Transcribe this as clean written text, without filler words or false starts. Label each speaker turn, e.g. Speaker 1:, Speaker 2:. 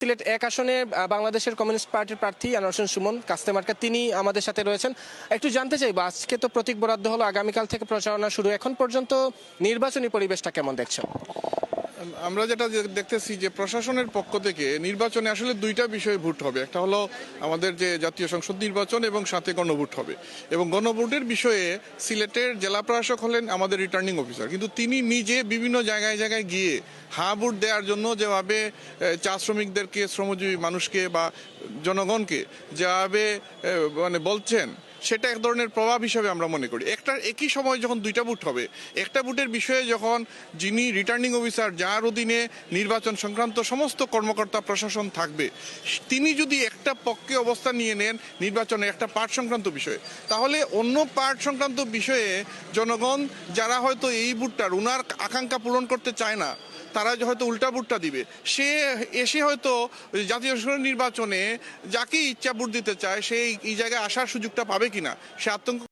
Speaker 1: সিলেট এক আসনে বাংলাদেশের কমিউনিস্ট পার্টির প্রার্থী আনোয়ার হোসেন সুমন কাস্তে মার্কা তিনি আমাদের সাথে রয়েছেন। একটু জানতে চাইবো, আজকে তো প্রতীক বরাদ্দ হলো, আগামীকাল থেকে প্রচারণা শুরু, এখন পর্যন্ত নির্বাচনী পরিবেশটা কেমন দেখছেন?
Speaker 2: আমরা যেটা দেখতেছি যে প্রশাসনের পক্ষ থেকে নির্বাচনে আসলে দুইটা বিষয়ে ভোট হবে। একটা হলো আমাদের যে জাতীয় সংসদ নির্বাচন এবং সাথে গণভোট হবে। এবং গণভোটের বিষয়ে সিলেটের জেলা প্রশাসক হলেন আমাদের রিটার্নিং অফিসার, কিন্তু তিনি নিজে বিভিন্ন জায়গায় জায়গায় গিয়ে হ্যাঁ ভোট দেওয়ার জন্য যেভাবে চা শ্রমিকদেরকে, শ্রমজীবী মানুষকে বা জনগণকে যেভাবে মানে বলছেন, সেটা এক ধরনের প্রভাব হিসেবে আমরা মনে করি। একই সময় যখন দুইটা বুট হবে, একটা বুটের বিষয়ে যখন যিনি রিটার্নিং অফিসার, যার অধীনে নির্বাচন সংক্রান্ত সমস্ত কর্মকর্তা প্রশাসন থাকবে, তিনি যদি একটা পক্ষে অবস্থান নিয়ে নেন নির্বাচনের একটা পার্ট সংক্রান্ত বিষয়ে, তাহলে অন্য পার্ট সংক্রান্ত বিষয়ে জনগণ যারা হয়তো এই বুটটার উনার আকাঙ্ক্ষা পূরণ করতে চায় না, তারা হয়তো উল্টা ভোটটা দিবে। সে এসে হয়তো জাতীয় সংসদ নির্বাচনে যাকে ইচ্ছা ভোট দিতে চায় সেই এই জায়গায় আসার সুযোগটা পাবে কিনা, সে আতঙ্ক